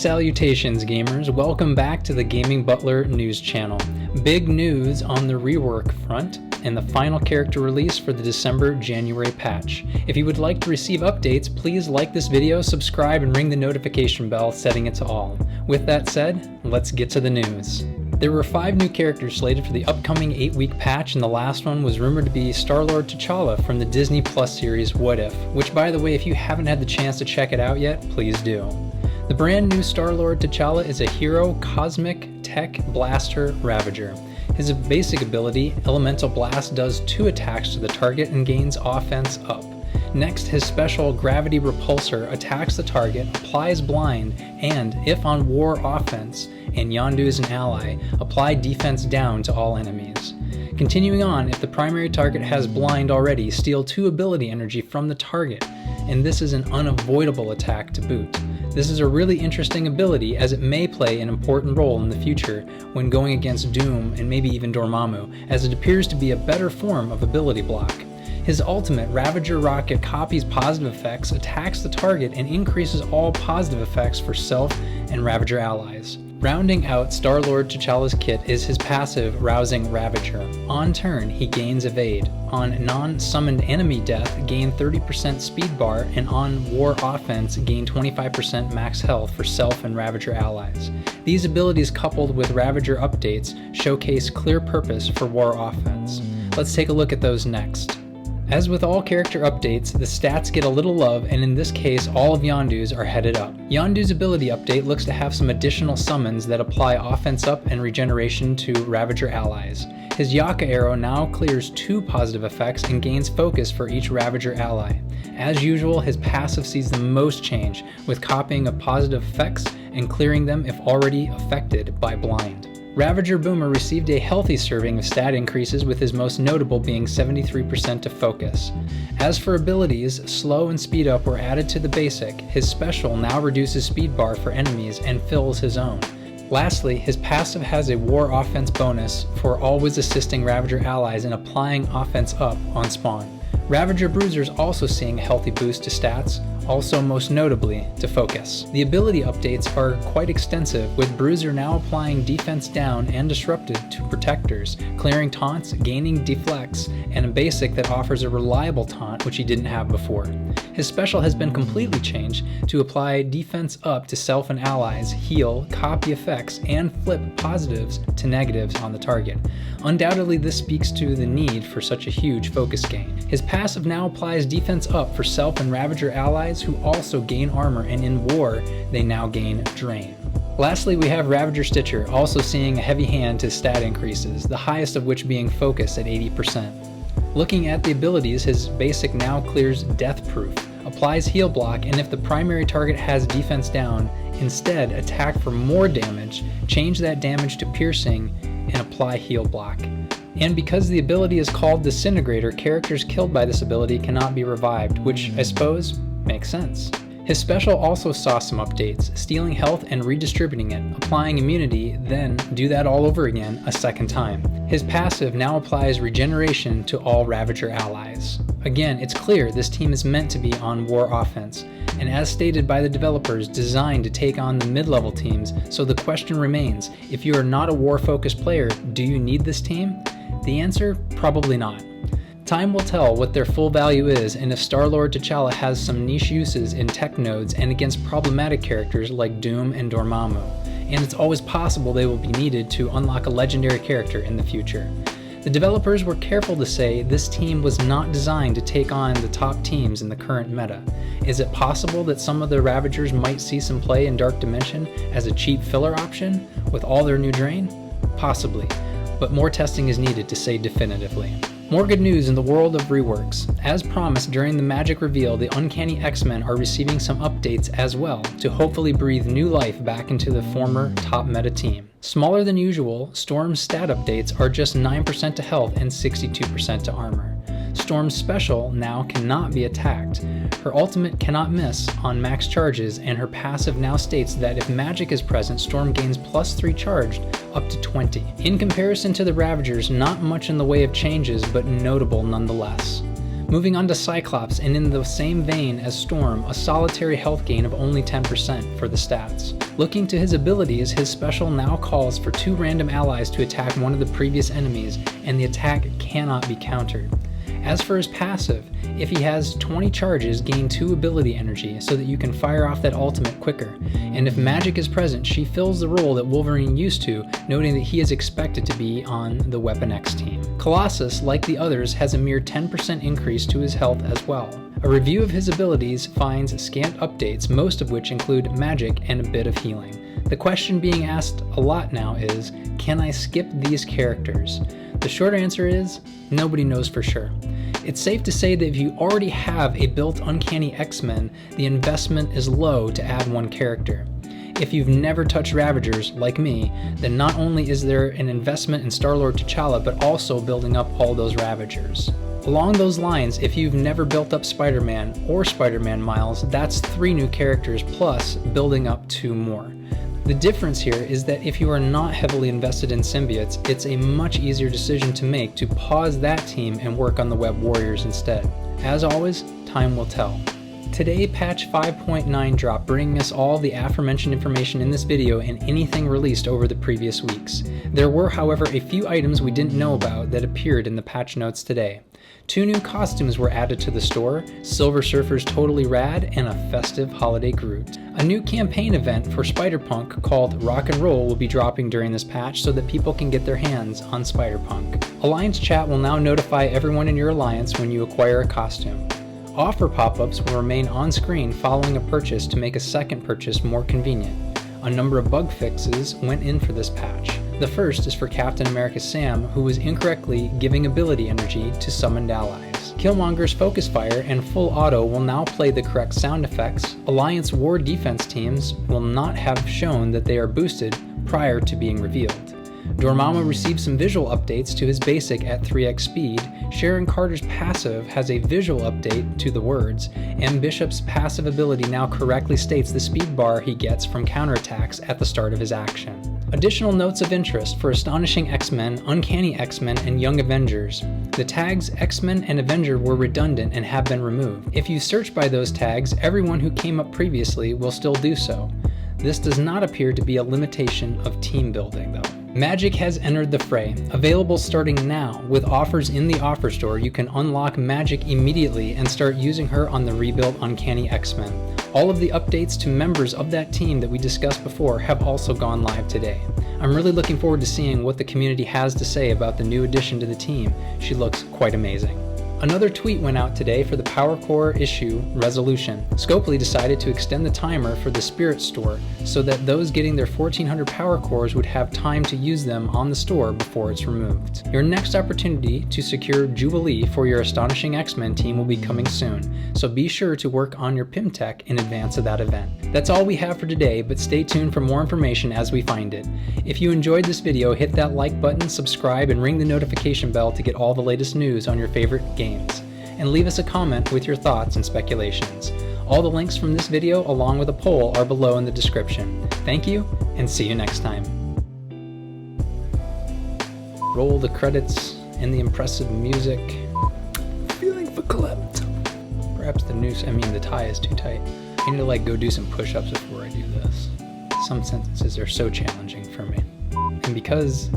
Salutations gamers, welcome back to the Gaming Butler news channel. Big news on the rework front and the final character release for the December-January patch. If you would like to receive updates, please like this video, subscribe, and ring the notification bell, setting it to all. With that said, let's get to the news. There were 5 new characters slated for the upcoming 8-week patch, and the last one was rumored to be Starlord T'Challa from the Disney Plus series What If, which by the way, if you haven't had the chance to check it out yet, please do. The brand new Starlord T'Challa is a hero cosmic tech blaster Ravager. His basic ability, Elemental Blast, does 2 attacks to the target and gains offense up. Next, his special Gravity Repulsor attacks the target, applies blind, and, if on war offense, and Yondu is an ally, apply defense down to all enemies. Continuing on, if the primary target has blind already, steal 2 ability energy from the target, and this is an unavoidable attack to boot. This is a really interesting ability as it may play an important role in the future when going against Doom and maybe even Dormammu, as it appears to be a better form of ability block. His ultimate, Ravager Rocket, copies positive effects, attacks the target, and increases all positive effects for self and Ravager allies. Rounding out Starlord T'Challa's kit is his passive, Rousing Ravager. On turn, he gains Evade. On non-summoned enemy death, gain 30% speed bar, and on war offense, gain 25% max health for self and Ravager allies. These abilities, coupled with Ravager updates, showcase clear purpose for war offense. Let's take a look at those next. As with all character updates, the stats get a little love, and in this case all of Yondu's are headed up. Yondu's ability update looks to have some additional summons that apply offense up and regeneration to Ravager allies. His Yaka arrow now clears 2 positive effects and gains focus for each Ravager ally. As usual, his passive sees the most change, with copying of positive effects and clearing them if already affected by blind. Ravager Boomer received a healthy serving of stat increases, with his most notable being 73% to focus. As for abilities, slow and speed up were added to the basic. His special now reduces speed bar for enemies and fills his own. Lastly, his passive has a war offense bonus for always assisting Ravager allies in applying offense up on spawn. Ravager Bruiser's also seeing a healthy boost to stats, also most notably to focus. The ability updates are quite extensive, with Bruiser now applying defense down and disrupted to protectors, clearing taunts, gaining deflects, and a basic that offers a reliable taunt which he didn't have before. His special has been completely changed to apply defense up to self and allies, heal, copy effects, and flip positives to negatives on the target. Undoubtedly, this speaks to the need for such a huge focus gain. His passive now applies defense up for self and Ravager allies, who also gain armor, and in war, they now gain drain. Lastly, we have Ravager Stitcher, also seeing a heavy hand to stat increases, the highest of which being focus at 80%. Looking at the abilities, his basic now clears Death Proof, applies heal block, and if the primary target has defense down, instead attack for more damage, change that damage to piercing, and apply heal block. And because the ability is called Disintegrator, characters killed by this ability cannot be revived, which I suppose makes sense. His special also saw some updates, stealing health and redistributing it, applying immunity, then do that all over again a second time. His passive now applies regeneration to all Ravager allies. Again, it's clear this team is meant to be on war offense, and as stated by the developers, designed to take on the mid-level teams, so the question remains, if you are not a war-focused player, do you need this team? The answer, probably not. Time will tell what their full value is, and if Starlord T'Challa has some niche uses in tech nodes and against problematic characters like Doom and Dormammu, and it's always possible they will be needed to unlock a legendary character in the future. The developers were careful to say this team was not designed to take on the top teams in the current meta. Is it possible that some of the Ravagers might see some play in Dark Dimension as a cheap filler option with all their new drain? Possibly, but more testing is needed to say definitively. More good news in the world of reworks. As promised during the MAGIK reveal, the Uncanny X-Men are receiving some updates as well to hopefully breathe new life back into the former top meta team. Smaller than usual, Storm's stat updates are just 9% to health and 62% to armor. Storm's special now cannot be attacked. Her ultimate cannot miss on max charges, and her passive now states that if MAGIK is present, Storm gains +3 charged up to 20. In comparison to the Ravagers, not much in the way of changes, but notable nonetheless. Moving on to Cyclops, and in the same vein as Storm, a solitary health gain of only 10% for the stats. Looking to his abilities, his special now calls for 2 random allies to attack one of the previous enemies, and the attack cannot be countered. As for his passive, if he has 20 charges, gain 2 ability energy so that you can fire off that ultimate quicker. And if Magik is present, she fills the role that Wolverine used to, noting that he is expected to be on the Weapon X team. Colossus, like the others, has a mere 10% increase to his health as well. A review of his abilities finds scant updates, most of which include Magik and a bit of healing. The question being asked a lot now is, can I skip these characters? The short answer is, nobody knows for sure. It's safe to say that if you already have a built Uncanny X-Men, the investment is low to add 1 character. If you've never touched Ravagers, like me, then not only is there an investment in Starlord T'Challa, but also building up all those Ravagers. Along those lines, if you've never built up Spider-Man or Spider-Man Miles, that's 3 new characters plus building up 2 more. The difference here is that if you are not heavily invested in symbiotes, it's a much easier decision to make to pause that team and work on the Web Warriors instead. As always, time will tell. Today, patch 5.9 dropped, bringing us all the aforementioned information in this video and anything released over the previous weeks. There were, however, a few items we didn't know about that appeared in the patch notes today. 2 new costumes were added to the store, Silver Surfer's Totally Rad, and a festive holiday Groot. A new campaign event for Spider-Punk called Rock and Roll will be dropping during this patch so that people can get their hands on Spider-Punk. Alliance chat will now notify everyone in your alliance when you acquire a costume. Offer pop-ups will remain on screen following a purchase to make a second purchase more convenient. A number of bug fixes went in for this patch. The first is for Captain America Sam, who was incorrectly giving ability energy to summoned allies. Killmonger's Focus Fire and Full Auto will now play the correct sound effects. Alliance War Defense teams will not have shown that they are boosted prior to being revealed. Dormammu received some visual updates to his basic at 3x speed, Sharon Carter's passive has a visual update to the words, and Bishop's passive ability now correctly states the speed bar he gets from counterattacks at the start of his action. Additional notes of interest for Astonishing X-Men, Uncanny X-Men, and Young Avengers. The tags X-Men and Avenger were redundant and have been removed. If you search by those tags, everyone who came up previously will still do so. This does not appear to be a limitation of team building though. Magik has entered the fray. Available starting now, with offers in the offer store, you can unlock Magik immediately and start using her on the rebuilt Uncanny X-Men. All of the updates to members of that team that we discussed before have also gone live today. I'm really looking forward to seeing what the community has to say about the new addition to the team. She looks quite amazing. Another tweet went out today for the Power Core issue resolution. Scopely decided to extend the timer for the Spirit Store so that those getting their 1400 Power Cores would have time to use them on the store before it's removed. Your next opportunity to secure Jubilee for your Astonishing X-Men team will be coming soon, so be sure to work on your PIM tech in advance of that event. That's all we have for today, but stay tuned for more information as we find it. If you enjoyed this video, hit that like button, subscribe, and ring the notification bell to get all the latest news on your favorite games. And leave us a comment with your thoughts and speculations. All the links from this video along with a poll are below in the description. Thank you, and see you next time. Roll the credits and the impressive music. Feeling verklempt. Perhaps the tie is too tight. I need to go do some push-ups before I do this. Some sentences are so challenging for me. And because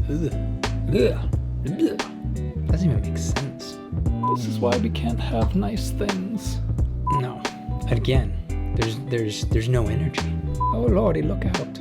doesn't even make sense. This is why we can't have nice things. No. Again, there's no energy. Oh lordy, look out.